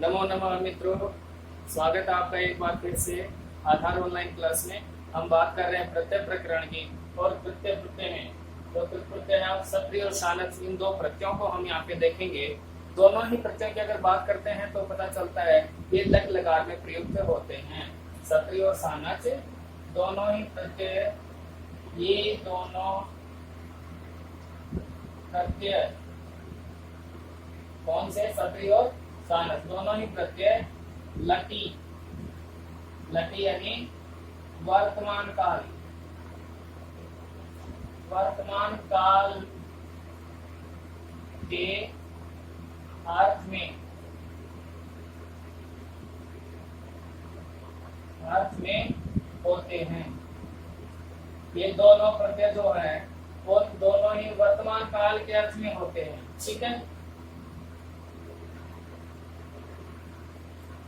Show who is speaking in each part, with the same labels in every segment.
Speaker 1: नमो नमः मित्रों, स्वागत है आपका एक बार फिर से आधार ऑनलाइन क्लास में। हम बात कर रहे हैं प्रत्यय प्रकरण की और प्रत्यय में जो प्रत्यय है सत्रि और सानच, इन दो प्रत्ययों को हम यहाँ पे देखेंगे। दोनों ही प्रत्ययों की अगर बात करते हैं तो पता चलता है ये लग लकार में प्रयुक्त होते हैं। सत्रि और सानच दोनों ही प्रत्यय, ये दोनों प्रत्यय कौन से, सत्रि और सानच दोनों ही प्रत्यय लटी यानी वर्तमान काल के अर्थ में होते हैं। ये दोनों प्रत्यय जो है वो दोनों ही वर्तमान काल के अर्थ में होते हैं। ठीक है,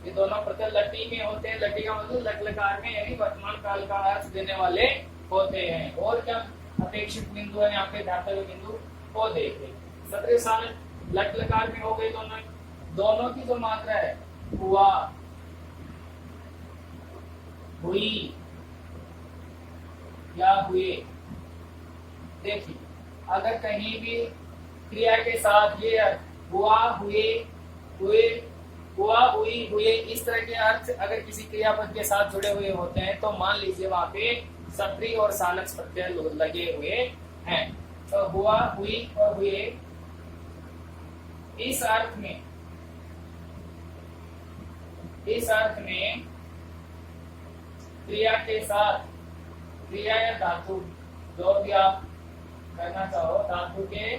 Speaker 1: ये दोनों प्रत्यय लटी में होते हैं। लटी का मतलब लट लकार में यानी वर्तमान काल का अर्थ देने वाले होते हैं। और क्या अपेक्षित बिंदु है यहाँ पे, धातव्य बिंदु वो देखें। सत्रि सानच लट लकार में हो गए दोनों की जो मात्रा है हुआ, हुई या हुए। देखिए, अगर कहीं भी क्रिया के साथ ये अर्थ हुआ, हुआ, हुई, हुए, इस तरह के अर्थ अगर किसी क्रियापद के साथ जुड़े हुए होते हैं तो मान लीजिए वहां पे सत्रि और सानच प्रत्यय लगे हुए हैं। तो हुआ, हुई और हुए इस अर्थ में क्रिया के साथ, क्रिया या धातु जो भी आप करना चाहो, धातु के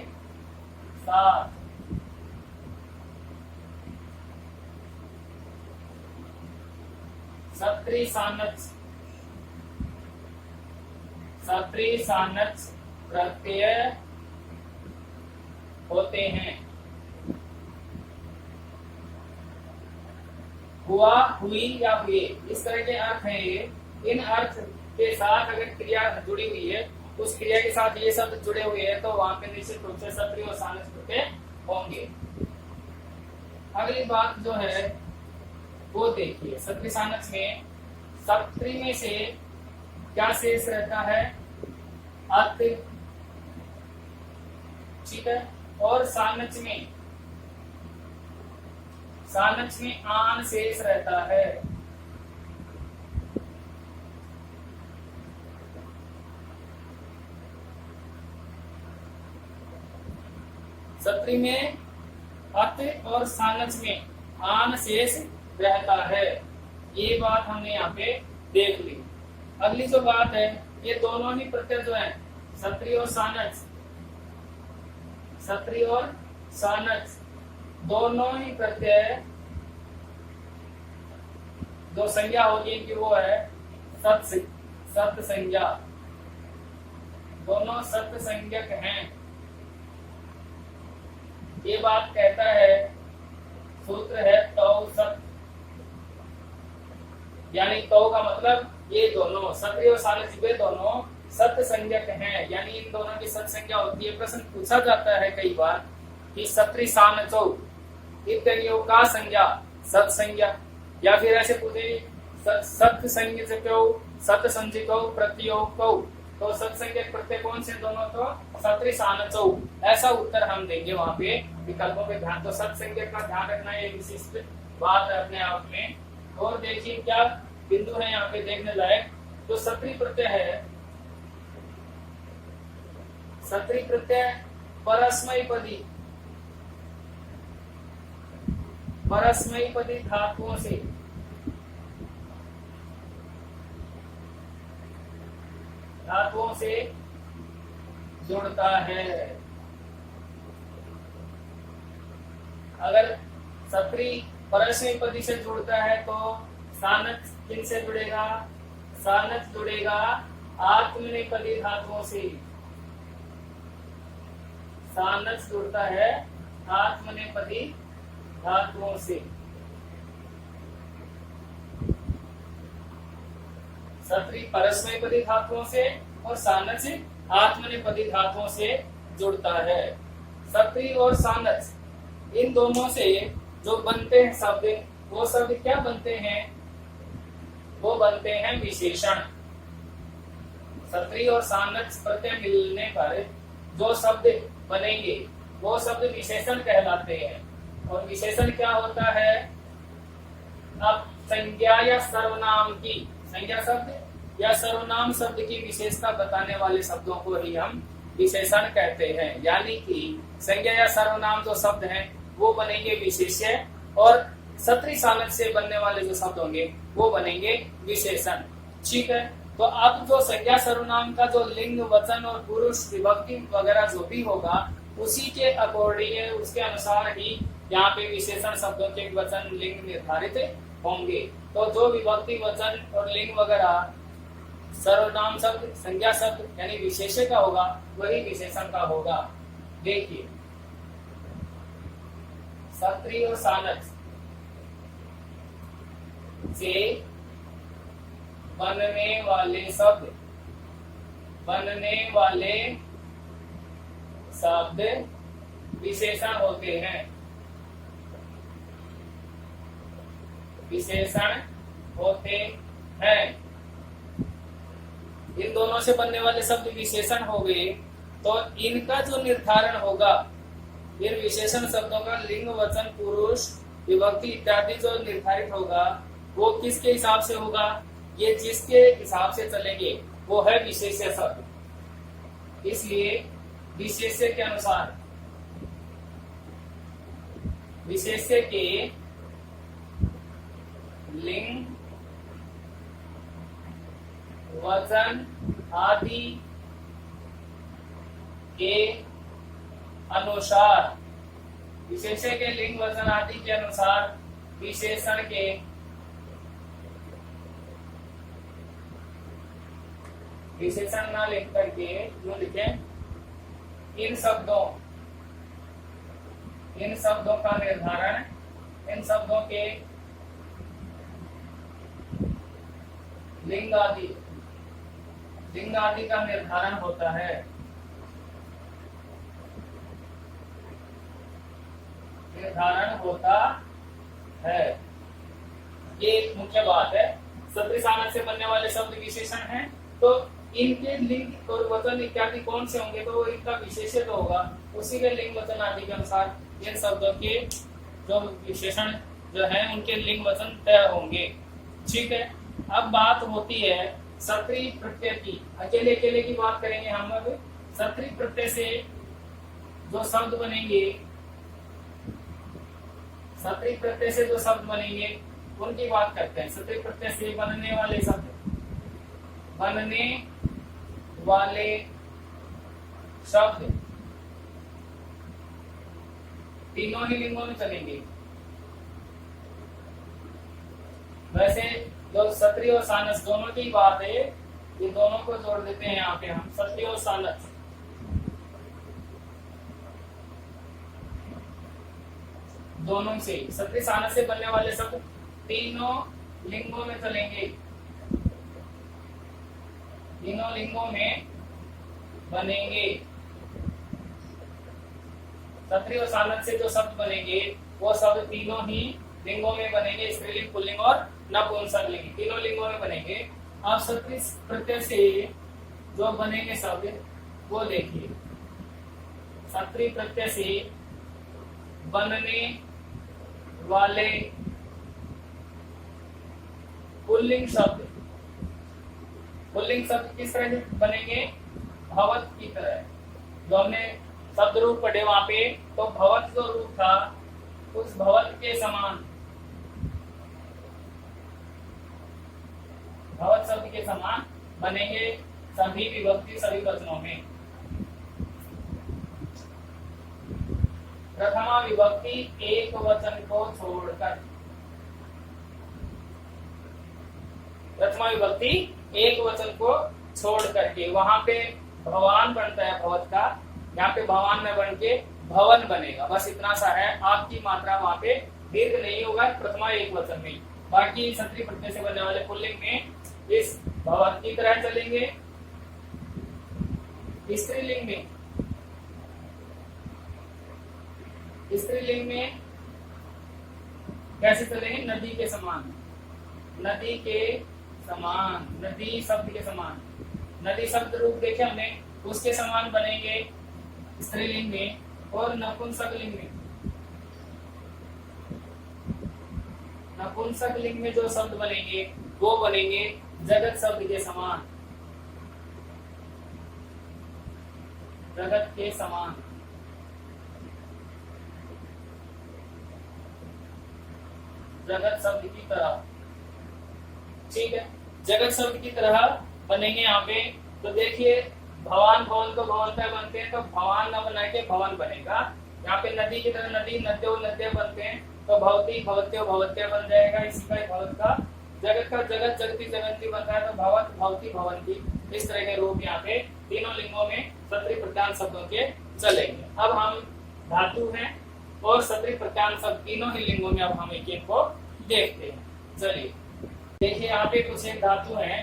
Speaker 1: साथ सत्रि सानच प्रत्यय होते हैं। हुआ, हुई या हुए, इस तरह के अर्थ हैं ये। इन अर्थ के साथ अगर क्रिया जुड़ी हुई है, उस क्रिया के साथ ये शब्द जुड़े हुए हैं तो वहां पे निश्चित रूप से सत्रि और सानच प्रत्यय होंगे। अगली बात जो है वो देखिए, सत्रि सानच में सत्रि में से क्या शेष रहता है, अत। ठीक है, और सानच में आन शेष रहता है। सत्रि में अत और सानच में आन शेष रहता है। ये बात हमने यहाँ पे देख ली। अगली जो बात है, ये दोनों ही प्रत्यय जो है सत्रि और सानच दोनों ही प्रत्यय जो संज्ञा होगी इनकी वो है सत संज्ञा। दोनों सत संज्ञक हैं। ये बात कहता है सूत्र है तौ सत, यानी तौ का मतलब ये दोनों सत्रि और सानच वे दोनों सत संज्ञक हैं, यानी इन दोनों की सत संज्ञा होती है। प्रश्न पूछा जाता है कई बार कि सत्रि सानचौ इत्यादियों का संज्ञा सत संज्ञा, या फिर ऐसे पूछे सत संज्ञको सत संज्ञको प्रत्ययोको, तो सत संज्ञक प्रत्यय कौन से दोनों, तो सत्रि सानचौ। ऐसा उत्तर हम देंगे वहां पे विकल्पों पे ध्यान। तो सत संज्ञक का ध्यान रखना ये विशिष्ट बात है अपने आप में। और देखिए क्या बिंदु है यहाँ पे देखने लायक। जो सत्रि प्रत्यय है, सत्रि प्रत्यय परस्मैपदी धातुओं से जुड़ता है। अगर सत्रि परस्मैपदी से जुड़ता है तो सानच किन से जुड़ेगा, सानच जुड़ेगा आत्मनेपदी धातुओं से। सानच जुड़ता है आत्मनेपदी धातुओं से। सत्रि परस्मैपदी धातुओं से और सानच आत्मनेपदी धातुओं से जुड़ता है। सत्रि और सानच इन दोनों से जो बनते हैं शब्द, वो शब्द क्या बनते हैं? वो बनते हैं विशेषण। सत्री और सानच प्रत्यय मिलने पर जो शब्द बनेंगे वो शब्द विशेषण कहलाते हैं। और विशेषण क्या होता है? अब संज्ञा या सर्वनाम की, संज्ञा शब्द या सर्वनाम शब्द की विशेषता बताने वाले शब्दों को ही हम विशेषण कहते हैं। यानी कि संज्ञा या सर्वनाम जो शब्द हैं वो बनेंगे विशेष्य, और सत्री सानच से बनने वाले जो शब्द होंगे वो बनेंगे विशेषण। ठीक है, तो अब जो संज्ञा सर्वनाम का जो लिंग वचन और पुरुष विभक्ति वगैरह जो भी होगा उसी के अकॉर्डिंग, उसके अनुसार ही यहाँ पे विशेषण शब्दों के वचन लिंग निर्धारित होंगे। तो जो विभक्ति वचन और लिंग वगैरह सर्वनाम शब्द संज्ञा शब्द यानी विशेष्य का होगा वही विशेषण का होगा। देखिए सत्री और सानच से बनने वाले शब्द विशेषण होते हैं। विशेषण होते हैं। इन दोनों से बनने वाले शब्द विशेषण हो गए, तो इनका जो निर्धारण होगा, इन विशेषण शब्दों का लिंग वचन पुरुष विभक्ति इत्यादि जो निर्धारित होगा वो किसके हिसाब से होगा? ये जिसके हिसाब से चलेंगे वो है विशेष्य शब्द। इसलिए विशेष्य के अनुसार, विशेष्य के लिंग वचन आदि के अनुसार, विशेष्य के लिंग वचन आदि के अनुसार विशेषण के विशेषण ना लिख करके जो लिखे इन शब्दों का निर्धारण, इन शब्दों के लिंग आदि का निर्धारण होता है। निर्धारण होता है, ये एक मुख्य बात है। सत्री सानच से बनने वाले शब्द विशेषण हैं, तो इनके लिंग और वचन इत्यादि कौन से होंगे? तो वो इनका विशेष्य तो होगा, उसी के लिंग वचन आदि के अनुसार इन शब्दों के जो विशेषण जो है उनके लिंग वचन तय होंगे। ठीक है, अब बात होती है सत्री प्रत्यय की। अकेले अकेले की बात करेंगे हम। अब सत्री प्रत्यय से जो शब्द बनेंगे, सत्री प्रत्यय से जो शब्द बनेंगे उनकी बात करते हैं। सत्री प्रत्यय से बनने वाले शब्द, बनने वाले शब्द तीनों ही लिंगों में चलेंगे। वैसे जो सत्री और सानस दोनों की बात है, ये दोनों को जोड़ देते हैं यहाँ पे हम, सत्री और सानस। दोनों से, सत्री सानस से बनने वाले शब्द तीनों लिंगों में चलेंगे, तीनों लिंगों में बनेंगे। सत्री और सानस से जो शब्द बनेंगे वो शब्द तीनों ही लिंगों में बनेंगे, स्त्रीलिंग, पुल्लिंग और नपुंसकलिंग, तीनों लिंगों में बनेंगे। अब सत्री प्रत्यय से जो बनेंगे शब्द वो देखिए। सत्री प्रत्यय से बनने वाले पुल्लिंग शब्द, पुल्लिंग शब्द किस तरह से बनेंगे? भवत की तरह। जो हमने शब्द रूप पढ़े वहां पे, तो भवत जो रूप था उस भवत के समान, भवत शब्द के समान बनेंगे सभी विभक्ति सभी वचनों में। प्रथमा विभक्ति एक वचन को छोड़कर, प्रथमा विभक्ति एक वचन को छोड़ करके, वहां पे भवान बनता है भवत का, यहाँ पे भवान में बन के भवन बनेगा। बस इतना सा है, आपकी मात्रा वहां पे दीर्घ नहीं होगा प्रथमा एक वचन में। बाकी सत्री प्रत्यय से बनने वाले पुल्लिंग में इस भवन की तरह चलेंगे। स्त्रीलिंग में, स्त्रीलिंग में कैसे चलेंगे? नदी के समान, नदी के समान, नदी शब्द के समान, नदी शब्द रूप देखे हमने, उसके समान बनेंगे स्त्रीलिंग में और नपुंसकलिंग में। नपुंसकलिंग में जो शब्द बनेंगे वो बनेंगे जगत शब्द के समान, जगत के समान। जगत शब्द की तरह, ठीक है, जगत शब्द की तरह बनेंगे यहाँ पे। तो देखिए भवान भवन तो भवन पे बनते हैं, तो भवान न बना के भवन बनेगा। यहाँ पे नदी की तरह नदी, नद्यो नद्य बनते हैं, तो भवती भवत्यो भवत्य बन जाएगा। इसी का भवत का, जगत का जगत, जगती जगंती बनता है, तो भवत भवती भवंती। इस तरह के रूप यहाँ पे तीनों लिंगों में सत्री प्रत्यान शब्दों के चलेंगे। अब हम धातु हैं और सत्री प्रत्यान शब्द तीनों ही लिंगों में अब हम एक एक को देखते हैं। चलिए देखिए यहाँ पे कुछ एक धातु हैं,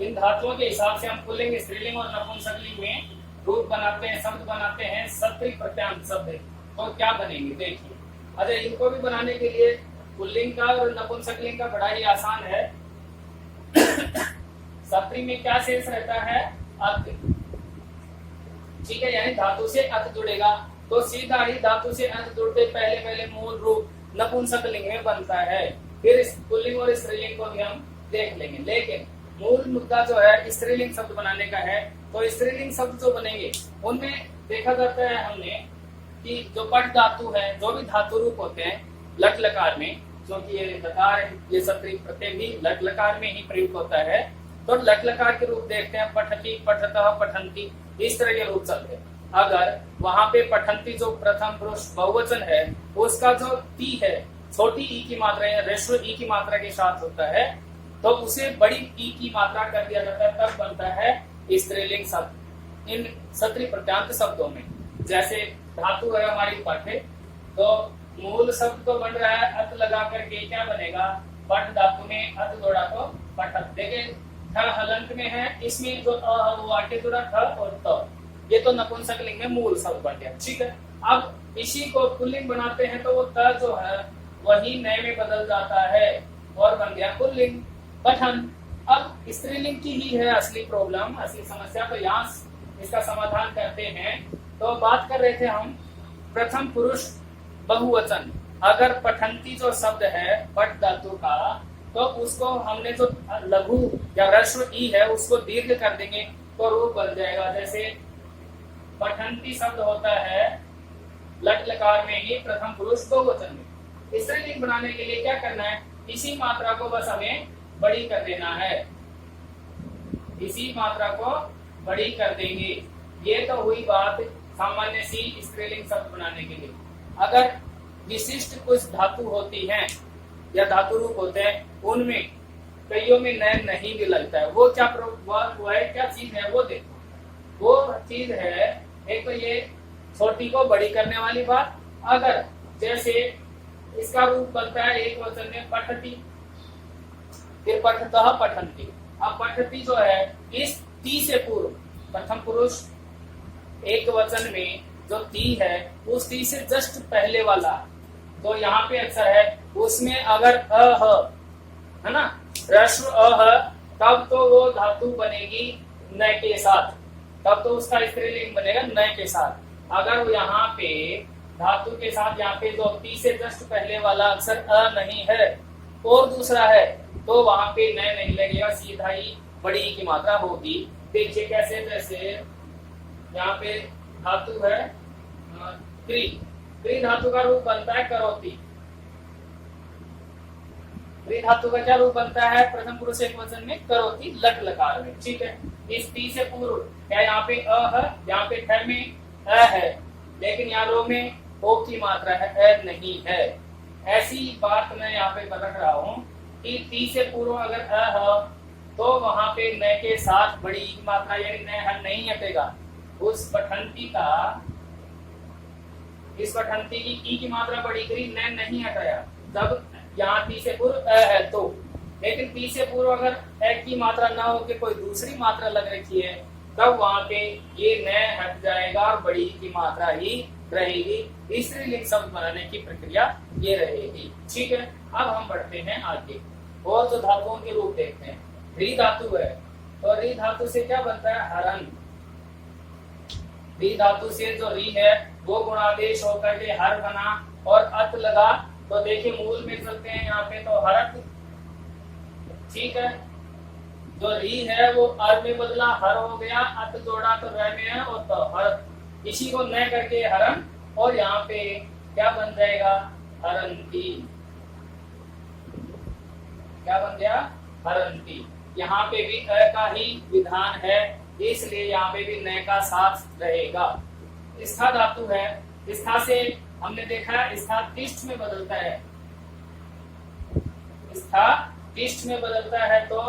Speaker 1: इन धातुओं के हिसाब से हम पुल्लिंग, स्त्रीलिंग और नपुंसकलिंग में रूप बनाते हैं, शब्द बनाते हैं सत्री प्रत्यान शब्द। तो क्या बनेंगे देखिए। अच्छा, इनको भी बनाने के लिए पुल्लिंग का और नपुंसकलिंग का बड़ा ही आसान है। सत्री में क्या शेष रहता है? अत, ठीक है, यानी धातु से अत जुड़ेगा, तो सीधा ही धातु से अत जुड़ते पहले पहले मूल रूप नपुंसकलिंग में बनता है। फिर पुल्लिंग और स्त्रीलिंग को भी हम देख लेंगे, लेकिन मूल मुद्दा जो है स्त्रीलिंग शब्द बनाने का है। तो स्त्रीलिंग शब्द जो बनेंगे उनमें देखा जाता है हमने कि जो पट धातु है, जो भी धातु रूप होते हैं लट लकार में, क्योंकि ये लकार, ये सत्री प्रत्यय भी लट लकार में ही प्रयुक्त होता है, तो लट लकार के रूप देखते हैं, पठती, पठतः, पठंती, इस तरह के रूप चलते हैं। अगर वहां पे पठंती जो प्रथम पुरुष बहुवचन है, उसका जो ती है, छोटी ई की मात्रा या रेश्व ई की मात्रा के साथ होता है, तो उसे बड़ी ई की मात्रा कर दिया जाता है, तब बनता है स्त्रीलिंग शब्द इन सत्री प्रत्यांत शब्दों में। जैसे धातु है हमारी पठ, तो मूल शब्द तो बन रहा है अत लगा करके, क्या बनेगा? पट धातु में अत जोड़ा तो पठत। देखिए ठ हलंत में है, इसमें जो अ वो आके जुड़ा ठ और त, ये तो नपुंसकलिंग में मूल शब्द बन गया, ठीक है। अब इसी को पुल्लिंग बनाते हैं तो वो त जो है वही नए में बदल जाता है और बन गया पुल्लिंग, पठन। अब स्त्रीलिंग की ही है असली प्रॉब्लम, असली समस्या, तो यहाँ इसका समाधान करते हैं। तो बात कर रहे थे हम प्रथम पुरुष बहुवचन, अगर पठंती जो शब्द है पट धातु का, तो उसको हमने जो लघु या ह्रस्व ई है उसको दीर्घ कर देंगे तो रूप बन जाएगा। जैसे पठंती शब्द होता है लट लकार में ही प्रथम पुरुष बहुवचन में। स्त्रीलिंग बनाने के लिए क्या करना है? इसी मात्रा को बस हमें बड़ी कर देना है, इसी मात्रा को बड़ी कर देंगे। ये तो हुई बात सामान्य सी स्त्रीलिंग शब्द बनाने के लिए। अगर विशिष्ट कुछ धातु होती हैं या धातु रूप होते हैं, उनमें कईयों में नैन नहीं भी लगता है, वो क्या वो है, क्या चीज है वो देखो। वो चीज है एक तो ये छोटी को बड़ी करने वाली बात। अगर जैसे इसका रूप बनता है एक वचन में पठती, फिर पठतः पठंती। अब पठती जो है इस ती से पूर्व प्रथम पुरुष एक वचन में जो ती है उस ती से जस्ट पहले वाला तो यहाँ पे अक्षर है, उसमें अगर अ है ना, ह्रस्व अ, तब तो वो धातु बनेगी न के साथ, तब तो उसका स्त्रीलिंग बनेगा न के साथ। अगर वो यहाँ पे धातु के साथ यहाँ पे जो ती से जस्ट पहले वाला अक्षर अ नहीं है और दूसरा है, तो वहां पे न नहीं लगेगा, सीधा ही बड़ी की मात्रा होगी। देखिए कैसे, जैसे यहाँ पे धातु है त्रि, त्रि धातु का रूप बनता है करोति। त्रि धातु का क्या रूप बनता है? प्रथम पुरुष एक वचन में करोति लट लकार में, ठीक है। इस ती से पूर्व क्या यहाँ पे अ है, यहाँ पे ठ में अ है, लेकिन यहाँ रो में ओ की मात्रा है, अ नहीं है। ऐसी बात मैं यहाँ पे बता रहा हूँ कि ती से पूर्व अगर अ है तो वहां पे न के साथ बड़ी मात्रा यानी न नहीं हटेगा। उस पठंती का, इस पठंती की ई की मात्रा बड़ी करी, न नहीं हटाया, जब यहाँ ती से पूर्व अ है तो। लेकिन ती से पूर्व अगर अ की मात्रा ना हो के कोई दूसरी मात्रा लग रखी है, तब वहां पे ये न हट जाएगा और बड़ी की मात्रा ही रहेगी। स्त्रीलिंग शब्द बनाने की प्रक्रिया ये रहेगी, ठीक है। अब हम बढ़ते हैं आगे और जो धातुओं के रूप देखते हैं। री धातु है तो री धातु से क्या बनता है? हरण। री धातु से जो री है वो गुणादेश होकर के हर बना और अत लगा तो देखिए मूल में चलते हैं यहाँ पे तो हरत। ठीक है, जो री है वो अर में बदला हर हो गया, अत जोड़ा तो रह में है और तो हर। इसी को न करके हरण और यहाँ पे क्या बन जाएगा? हरंती। क्या बन गया? हरंती। यहाँ पे भी अ का ही विधान है इसलिए यहाँ पे भी न का साथ रहेगा। स्था धातु है, स्था से हमने देखा है स्था तिष्ठ में बदलता है। स्था तिष्ठ में बदलता है तो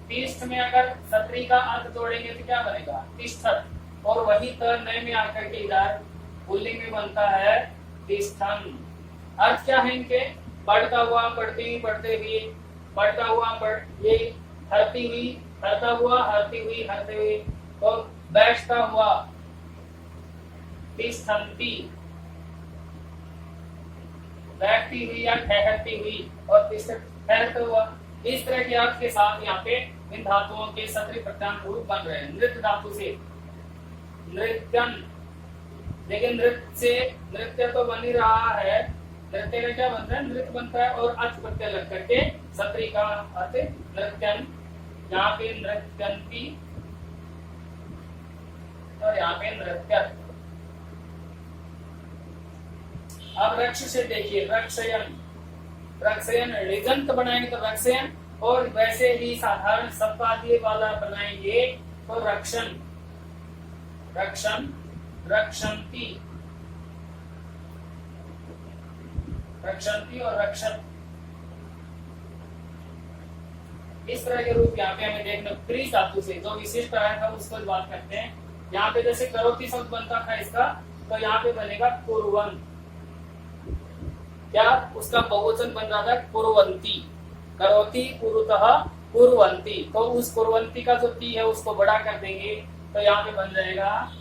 Speaker 1: तिष्ठ में अगर सत्री का अर्थ जोड़ेंगे तो क्या बनेगा? तिष्ठत। और वही त नए में आकर के इधर पुल्लिंग में बनता है तिष्ठन। अर्थ क्या है इनके? पढ़ता हुआ, पढ़ती हुई, पढ़ते हुए, पढ़ता हुआ, पढ़ ये हरती हुई, हरता हुआ, हरती हुई, हरते हुए, और बैठता हुआ तिष्ठन्ति, बैठती हुई या ठहरती हुई, और ठहरता हुआ। इस तरह के अर्थ के साथ यहाँ पे इन धातुओं के सत्री प्रत्यांत रूप बन रहे हैं। नृत्य धातु से नृत्यन, लेकिन नृत्य से नृत्य तो बन ही रहा है, नृत्य का क्या बनता है? नृत्य बनता है और अच प्रत्यय लग करके सत्री का अर्थ नृत्यन। यहाँ पे नृत्यंती और यहाँ पे नृत्यत। अब रक्ष से देखिए रक्षयन, रक्षयन ऋजंत बनाएंगे तो रक्षयन, और वैसे ही साधारण सप्तादीय वाला बनाएंगे तो रक्षण, रक्षण, रक्षंती, रक्षंती और रक्षत। इस तरह के रूप यहाँ पे हमें देखना। क्री धातु से जो विशिष्ट आया था उसको बात करते हैं। यहाँ पे जैसे करोति शब्द बनता था इसका, तो यहाँ पे बनेगा कुर्वन। क्या उसका बहुवचन बन रहा था? कुर्वंती। करोति कुरुतः कुर्वंती, तो उस कुर्वंती का जो ती है उसको बड़ा कर देंगे तो यहाँ पे बन जाएगा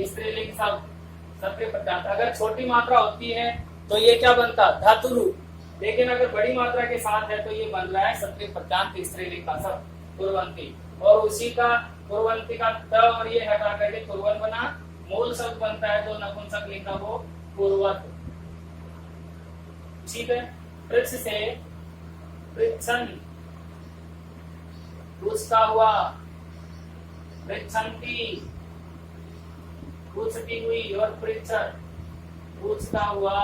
Speaker 1: स्त्रीलिंग शब्द सत्य प्रत्यांत। अगर छोटी मात्रा होती है तो ये क्या बनता? धातु रूप। लेकिन अगर बड़ी मात्रा के साथ है तो ये बन रहा है सत्य प्रत्यांत स्त्रीलिंग का शब्द कुर्वंती। और उसी का कुर्वंती का त और ये हटा करके कुर्वन बना, मूल शब्द बनता है जो नपुंसक लिंग का वो पूर्वत। ठीक है, पृच्छ से पृच्छन, पूछता हुआ, पृच्छन्ति पूछती हुई, और पृच्छत पूछता हुआ,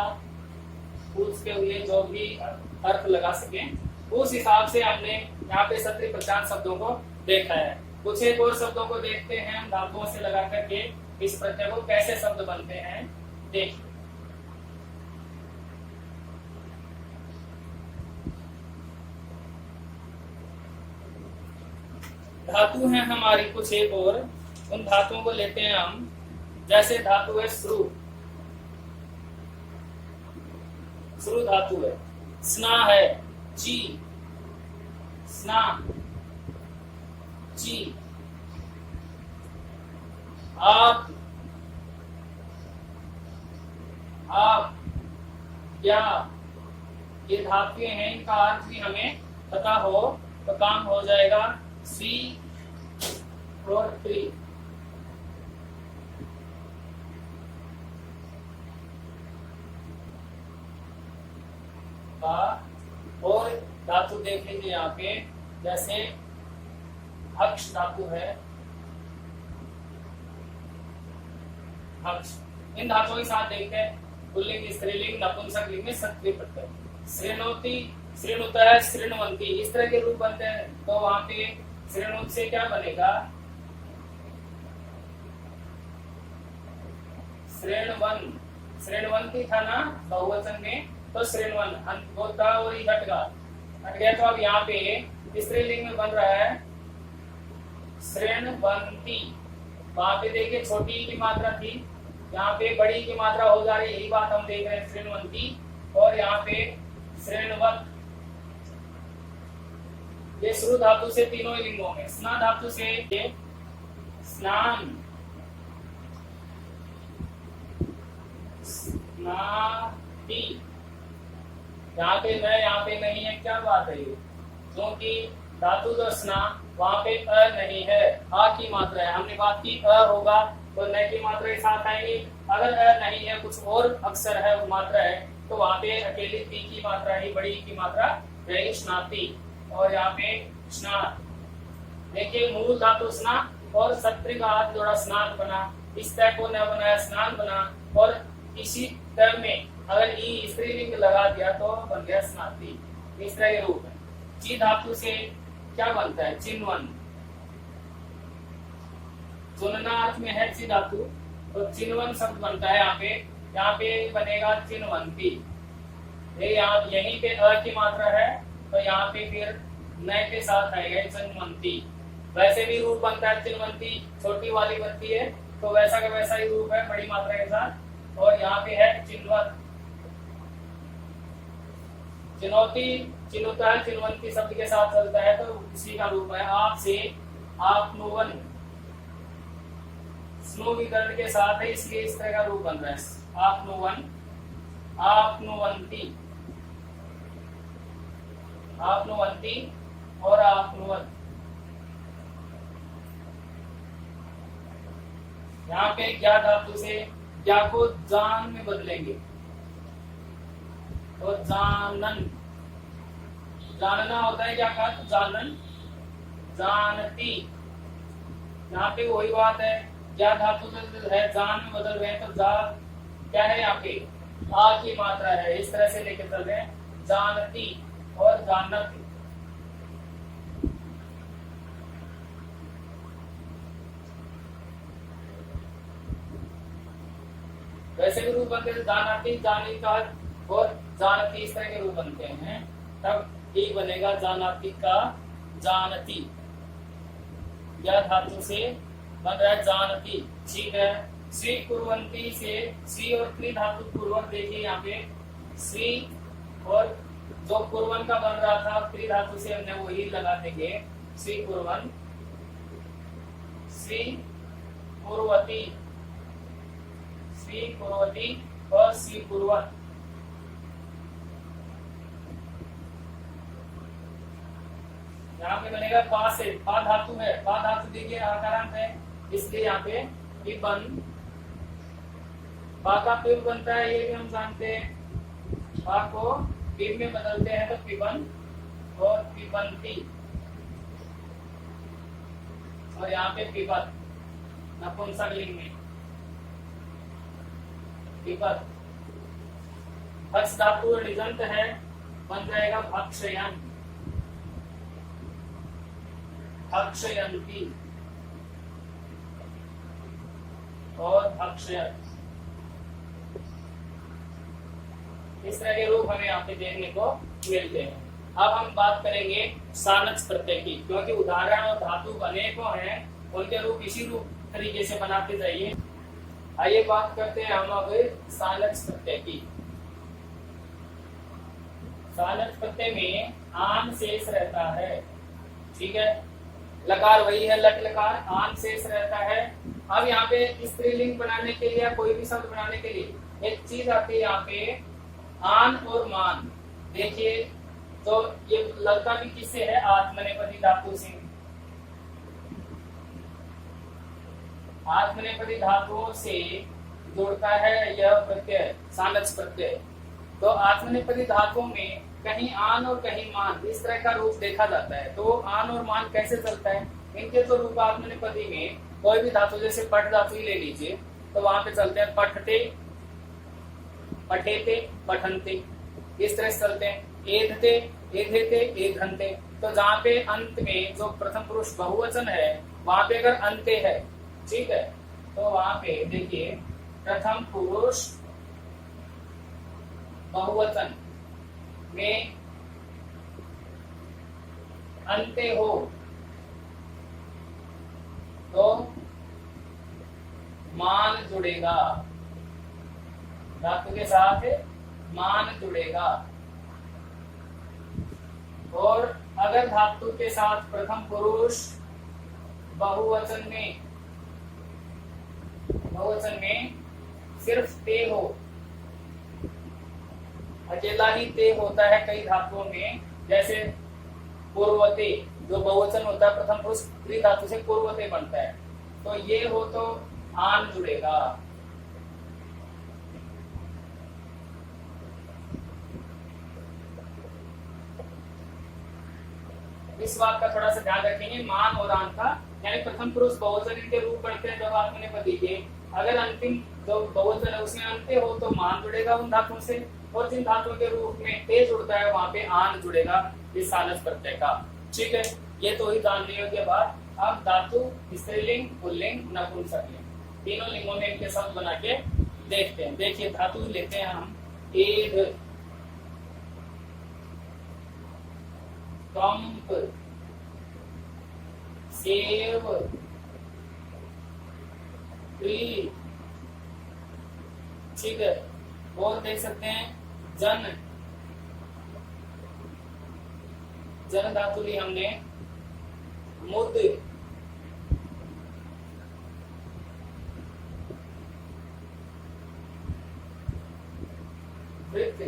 Speaker 1: पूछते हुए, जो भी अर्थ लगा सके उस हिसाब से हमने यहाँ पे सत्री प्रत्यांत शब्दों को देखा है। कुछ एक और शब्दों को देखते हैं धातुओं से लगा करके इस प्रत्यय को कैसे शब्द बनते हैं देखिए। धातु है हमारी कुछ एक और, उन धातुओं को लेते हैं हम। जैसे धातु है श्रु, श्रु धातु है। स्ना है ची, स्ना ची। आप या, ये धातुएं हैं, इनका अर्थ भी हमें पता हो तो काम हो जाएगा। सी और ट्री, और धातु देख लीजिए यहाँ पे, जैसे हक्ष धातु है, हक्ष। इन धातुओं के साथ देखते हैं पुल्लिंग, स्त्रीलिंग, नपुंसक लिंग में सत्क्रिय प्रत्यय। श्रेणोति, श्रेणुत है, श्रेणवंती, इस तरह के रूप बनते हैं। तो वहां पे श्रेणुत से क्या बनेगा? श्रेणवन, श्रेणवंती था ना बहुवचन में, तो श्रेणवन होता और ही हट गया। तो अब यहाँ पे स्त्रीलिंग में बन रहा है श्रेणवंती। वहां पे देखिए छोटी की मात्रा थी, यहाँ पे बड़ी की मात्रा हो जा रही है, यही बात हम देख रहे हैं श्रेणवंती। और यहाँ पे श्रेणवत, ये श्रु धातु से तीनों ही लिंगों में। स्ना धातु से ये स्नान, स्ना स्नाति। यहाँ पे न यहाँ पे नहीं है, क्या बात है ये? क्योंकि धातु जो स्ना वहां पे अ नहीं है, आ की मात्रा है। हमने बात की अ होगा तो न की मात्रा के साथ आएंगी। अगर अ नहीं है, कुछ और अक्षर है, मात्रा है, तो वहां पे अकेली ती की मात्रा ही, बड़ी की मात्रा रहेगी स्नाति। और यहाँ पे स्ना, देखिए मूल धातु स्ना और सत्र का हाथ जोड़ा स्नान बना, इस तय को न बनाया स्नान बना। और इसी तरह में अगर ई स्त्रीलिंग लगा दिया तो बन गया स्नाति। इस तरह के रूप है। ची धातु से क्या बनता है? चिन्वन। चुनना अर्थ में है ची धातु, तो चिन्वन शब्द बनता है यहाँ पे बनेगा चिन्वंती। यहाँ यहीं पे अ की मात्रा है, तो यहाँ पे फिर न के साथ आएगा चिन्वंती। वैसे भी रूप बनता है चिन्वंती, छोटी वाली बनती है, तो वैसा का वैसा ही रूप है बड़ी मात्रा के साथ। और यहाँ पे है चिन्वत। चिनौती, चिनुता है, चिन्वंती शब्द के साथ चलता है, तो उसी का रूप है। आप से आपनुवन, स्नो विकर्ण के साथ है, इसलिए इस तरह का रूप बन रहा है। आपनुवन, आपनुवंती, आपनुवंती और आपनुवन। यहाँ पे ज्ञा धातु से ज्ञा को जान में बदलेंगे, तो जानन, जानना होता है क्या का? तो जानन, जानती। यहाँ पे वही बात है, ज्ञा धातु है, जान में बदल रहे हैं, तो जा क्या है? यहाँ पे आ की मात्रा है, इस तरह से लेके चल रहे हैं, जानती और जानती। वैसे भी रूप बनते हैं, जानाती, जानी का और जानती, इस तरह के रूप बनते हैं। तब ये बनेगा जानाती का जानती। या धातु से बन रहा है जानती, ठीक है। श्री कुर्वंती से श्री और क्री धातु पूर्वक, देखिए यहाँ पे श्री और जो कुर्वन का बन रहा था क्री धातु से हमने वही लगा देंगे, श्री कुर्वन, श्री कुर्वती, श्री कुर्वती और श्री कुर्वन। यहाँ पे बनेगा पा से, पा धातु है, पा धातु देखिए आकारांत है, इसलिए यहाँ पे पिबन, पा का पिब बनता है, ये भी हम जानते हैं। पा को पिब में बदलते हैं तो पिबन और पिबंती। और यहाँ पे पिबत, नपुंसकलिंग में पिबत। भक्ष धातु निजंत है, बन जाएगा भक्षयन, भक्षयंती और भक्षयत। इस तरह के रूप हमें यहाँ पे देखने को मिलते हैं। अब हम बात करेंगे सानच प्रत्यय की, क्योंकि उदाहरण और धातु अनेकों हैं, उनके रूप इसी रूप तरीके से बनाते जाइए। आइए बात करते हैं हम अब सानच प्रत्यय की। सानच प्रत्यय में आन शेष रहता है, ठीक है। लकार वही है, लट लकार, आन शेष रहता है। अब यहाँ पे स्त्रीलिंग बनाने के लिए, कोई भी शब्द बनाने के लिए एक चीज आती है यहाँ पे, आन और मान। देखिए तो ये लगता भी किससे है? आत्मनेपदी धातु से। आत्मनेपदी धातुओं से जुड़ता है यह प्रत्यय, सानच प्रत्यय। तो आत्मनेपदी धातुओं में कहीं आन और कहीं मान, इस तरह का रूप देखा जाता है। तो आन और मान कैसे चलता है? इनके तो रूप आत्मनेपदी में कोई भी धातु, जैसे पठ धातु ही ले लीजिए, तो वहां पे चलते हैं पठते, पठेते, पठनते, इस तरह से चलते हैं। एधते, एधेते, एधनते। तो जहाँ पे अंत में जो प्रथम पुरुष बहुवचन है, वहां पे अगर अंत्य है, ठीक है, तो वहां पे देखिए प्रथम पुरुष बहुवचन में अंत्य हो तो मान जुड़ेगा, धातु के साथ मान जुड़ेगा। और अगर धातु के साथ प्रथम पुरुष बहुवचन में सिर्फ ते हो, अकेला ही ते होता है कई धातुओं में, जैसे पूर्वते जो बहुवचन होता है प्रथम पुरुष क्री धातु से पूर्वते बनता है, तो ये हो तो आन जुड़ेगा। इस बात का थोड़ा सा ध्यान रखेंगे, मान और आन का, यानी प्रथम पुरुष बहुवचन इनके रूप बढ़ते हैं जब आत्मनेपदी के, अगर अंतिम जो बहुवचन है उसमें अंत्य हो तो मान जुड़ेगा उन धातुओं से, और जिन धातुओं के रूप में ते जुड़ता है वहां पे आन जुड़ेगा इस सालस प्रत्यय का। ठीक है, ये तो ही जानने योग्य बात। अब धातु स्त्रीलिंग, पुल्लिंग, नपुंसकलिंग, तीनों लिंगों में इनके शब्द बना के देखते हैं। देखिए धातु लेते हैं हम, एध, कंप, सेव, प्री, ठीक है, और देख सकते हैं जन, जन धातु ली हमने, मुद, वृत्त,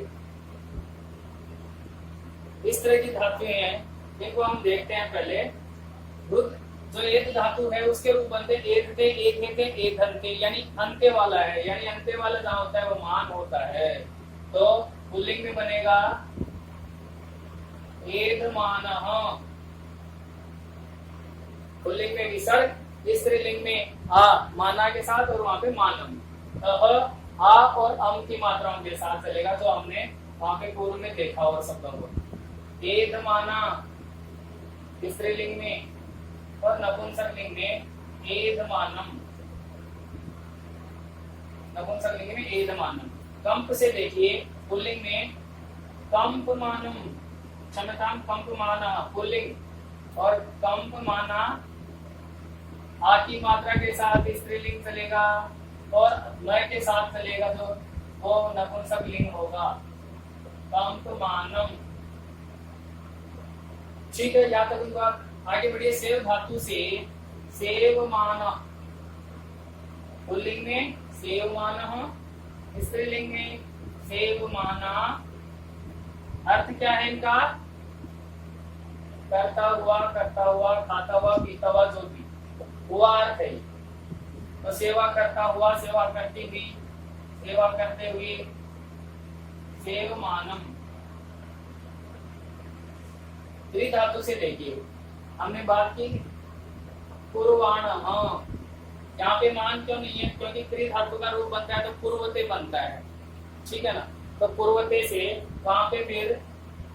Speaker 1: इस तरह की धातुएं हैं, इनको हम देखते हैं पहले। वृत्त जो एक धातु है उसके रूप बनते एधते, एधेते, एधन्ते, यानी अंत्य वाला है, यानी अंत्य वाला जहां होता है वो मान होता है, तो पुल्लिंग में बनेगा एधमानः, पुल्लिंग में विसर्ग, स्त्रीलिंग में आ माना के साथ और वहां पे मानम, आ और अम की मात्राओं के साथ चलेगा, जो हमने वहां पे पूर्व में देखा और शब्दों को। एधमाना स्त्रीलिंग में और नपुंसकलिंग में एधमानम, नपुंसकलिंग में एधमानम। कंप से देखिए, पुल्लिंग में कंपमानम, क्षमताम कंपमाना पुल्लिंग, और कंपमाना आ की मात्रा के साथ स्त्रीलिंग चलेगा और मय के साथ चलेगा जो वो नपुंसकलिंग होगा, कंपमानम। ठीक है, या तक बात। आगे बढ़िए, सेव धातु से सेवमान, पुल्लिंग में सेवमान, स्त्रीलिंग में सेवमाना। अर्थ क्या है इनका? करता हुआ, खाता हुआ, पीता हुआ, जो भी हुआ अर्थ है। तो सेवा करता हुआ, सेवा करती हुई, सेवा करते हुए, सेवमानम। त्रि धातु से देखिए, हमने बात की पूर्वाण, हाँ यहाँ पे मान क्यों नहीं है? क्योंकि त्रि धातु का रूप बनता है तो पूर्वते बनता है, ठीक है ना। तो पूर्वते से वहां पे फिर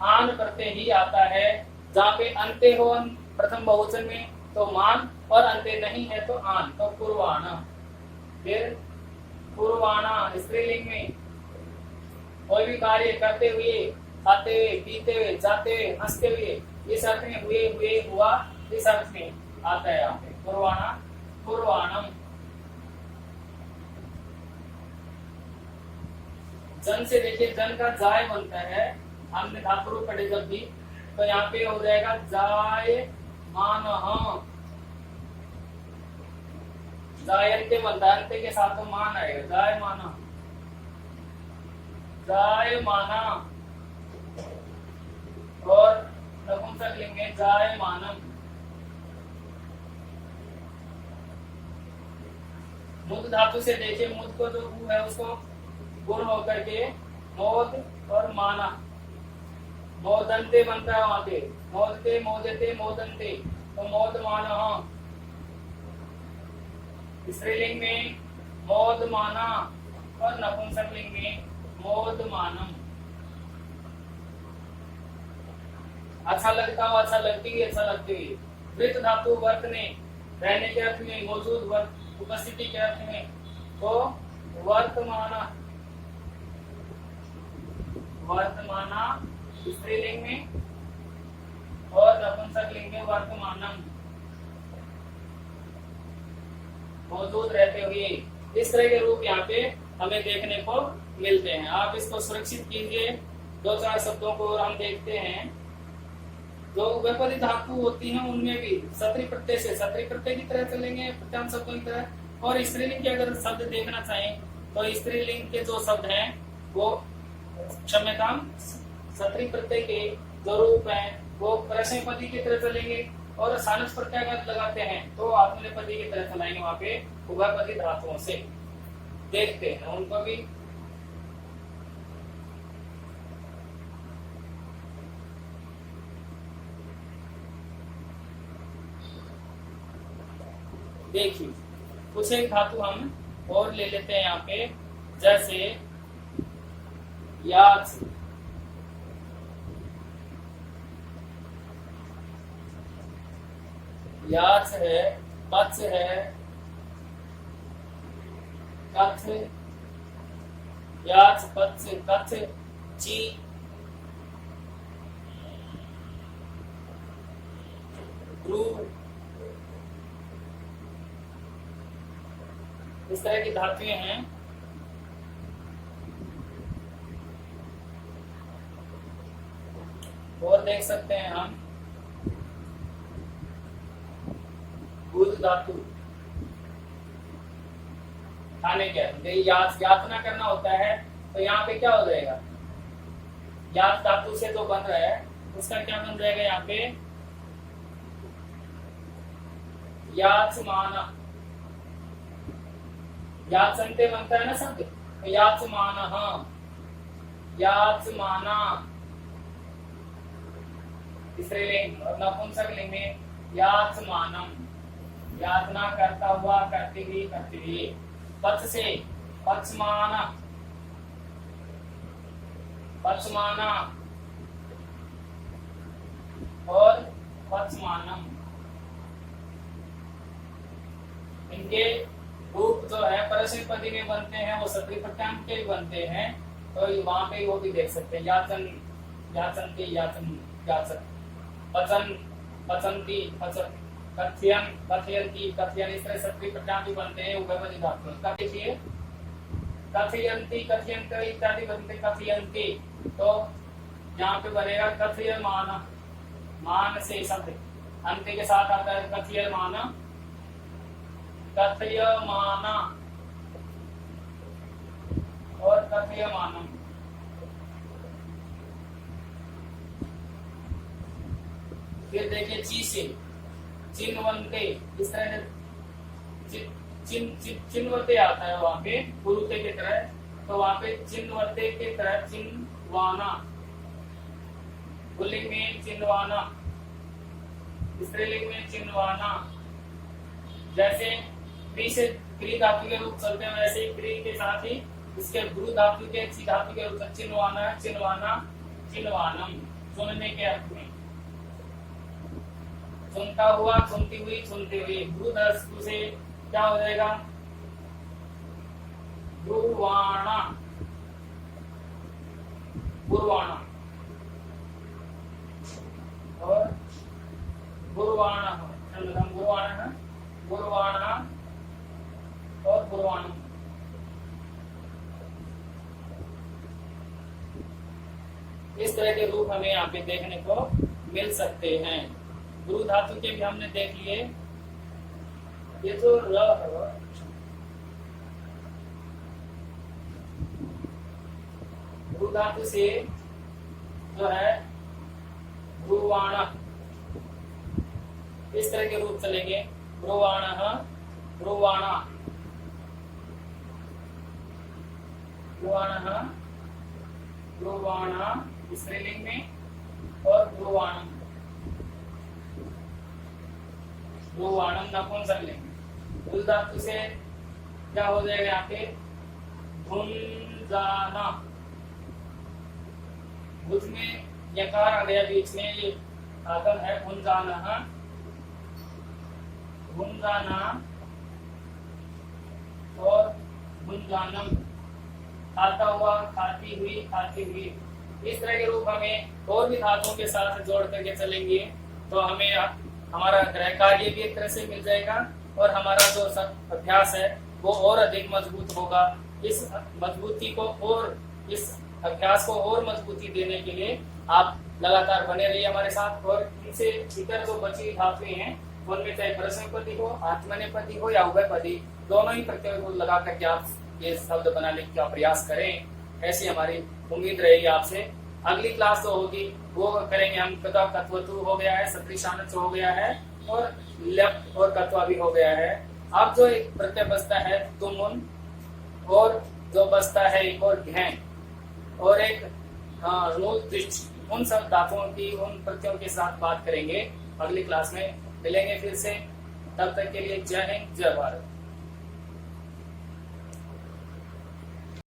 Speaker 1: आन प्रत्यय ही आता है, जहाँ पे अंत्य हो प्रथम बहुवचन में तो मान, और अंत्य नहीं है तो आन, तो पूर्वाण। फिर पूर्वाणा स्त्रीलिंग में कोई भी कार्य करते हुए, खाते हुए, पीते हुए, जाते हुए, हंसते हुए, इस अर्थ में हुए, हुआ, इस अर्थ में आता है यहाँ पे पूर्वाणा, पूर्वाणम। जन से देखिए, जन का जाय बनता है, हमने धातु रूप पढ़े जब भी, तो यहाँ पे हो जाएगा जाय मान, जाय अंत्य बनता है, अंत्य के साथ तो मान आएगा, जाय माना, जाय माना। और नपुंसकलिंग में जाय मानम। मुद धातु से देखिए, मुद को जो ऊ है उसको गुण होकर के मोद और माना, मोदंते बनता है वहां पे, मोदते, मोदते, मोदंते, तो मोद माना। स्त्रीलिंग में मोद माना और नपुंसकलिंग में मोद मानम। अच्छा लगता हो, अच्छा लगती हुई, अच्छा लगते हुए। वृत्त धातु वर्तने, रहने के अर्थ में, मौजूद, उपस्थिति के अर्थ में, तो वर्तमाना, वर्तमाना स्त्रीलिंग में और नपुंसकलिंग में वर्तमानम, मौजूद रहते हुए। इस तरह के रूप यहाँ पे हमें देखने को मिलते हैं। आप इसको सुरक्षित कीजिए। दो चार शब्दों को हम देखते हैं। जो व्यापारी धातु होती हैं उनमें भी सत्री प्रत्यय से सत्री प्रत्यय की तरह चलेंगे, प्रत्याम शब्दों की तरह। और स्त्रीलिंग के अगर शब्द देखना चाहें तो स्त्रीलिंग के जो शब्द हैं वो क्षम्यताम, सत्री प्रत्यय के जो रूप हैं वो परस्मैपदी की तरह चलेंगे, और सानस प्रत्यय अगर लगाते हैं तो आत्मनेपदी की तरह चलाएंगे वहां पे उभयपदी धातुओं से। देखते हैं उनको भी। देखिए कुछ एक धातु हम और ले लेते हैं यहाँ पे, जैसे याच, याच है, पच है, कथ, याच पच कथ, ची, ब्रू, इस तरह की धातुएं हैं। और देख सकते हैं हम बुध धातु, खाने के यातना करना होता है, तो यहाँ पे क्या हो जाएगा, यात धातु से जो बन रहा है उसका क्या बन जाएगा यहाँ पे, याचमाना, याचनते बनता है ना शब्द, तो याचमानः, याचमाना स्त्रीलिंग, और नपुंसक लिंग में याचमानम, यातना करता हुआ, करते हुए, करते हुए। पच से पचमाना, पचमाना और पचमानम, इनके रूप जो है परस्मैपदी में बनते हैं, वो सत्री प्रत्यांग के भी बनते हैं, तो वहां पे वो भी देख सकते हैं। याचन, याचनती, याचन, याचन, पचन, पचंती, पचन, कथयन, कथयंती, कथयन, इस तरह सत्री प्रत्यांग भी बनते हैं उभयपदी धातु। देखिए कथयंती, कथयंत इत्यादि बनते, कथयंती, तो यहाँ पे बनेगा कथयमान, मान से शब्द अंत्य के साथ आता है, कथयमान, कथयमाना और कथयमानम। फिर देखिए ची से चिन्वन्ते, इस तरह चिन्वते आता है वहां पे पुरुते की तरह, तो वहां पे चिन्वते की तरह चिन्वाना, पुल्लिंग में चिन्वाना, स्त्रीलिंग में चिन्वाना। जैसे क्री से क्री धातु के रूप चलते हैं, वैसे ही क्री के साथ ही इसके ब्रू धातु के ची धातु के रूप चिन्वाना, चिन्वाना, चिन्वानम, चुनने के अर्थ में। चुनता हुआ, चुनती हुई, चुनते हुए। ब्रू धातु से क्या हो जाएगा, ब्रुवाणा, बुरवाणा और बुरवाणा, बुरवाणा, बुरवाणा और बुरवाणा। इस तरह के रूप हमें यहाँ पे देखने को मिल सकते हैं। ब्रू धातु के भी हमने देख लिए। ये जो ब्रू धातु से जो है ब्रुवाणा, इस तरह के रूप चलेंगे, ब्रुवाणः, ब्रुवाणा, ब्रुवाणः, ब्रुवाणा स्त्रीलिंग में, और ब्रुवाणम, ब्रुवाणम नपुंसक लिंग। भूल धातु से क्या हो जाएगा यहाँ पे, भुंजाना, भुज में यकार आ गया बीच में, ये आगम है भुंजाना, भुंजाना और भुंजानम, खाता हुआ, खाती हुई, खाती हुई। इस तरह के रूप हमें और भी धातुओं के साथ जोड़ करके चलेंगे, तो हमें हमारा ग्रह कार्य भी एक तरह से मिल जाएगा, और हमारा जो अभ्यास है वो और अधिक मजबूत होगा। इस मजबूती को और इस अभ्यास को और मजबूती देने के लिए आप लगातार बने रहिए हमारे साथ, और इनसे इतर जो बची धातुएं हैं उनमें चाहे परस्मैपदी हो, आत्मनेपदी हो या उभयपदी, दोनों ही प्रत्यय को लगा करके आप ये शब्द बनाने का प्रयास करें। ऐसी हमारी उम्मीद रहेगी आपसे। अगली क्लास तो होगी वो करेंगे हम, कथा कत्वतु हो गया है, सत्रिशानच हो गया है और लेफ्ट और कत्वा भी हो गया है। अब जो एक प्रत्यय बचता है तुमुन, और जो बचता है एक और घैन और एक नूल तिष्ठ, उन सब धातुओं की उन प्रत्ययों के साथ बात करेंगे। अगली क्लास में मिलेंगे फिर से, तब तक के लिए जय हिंद जय भारत।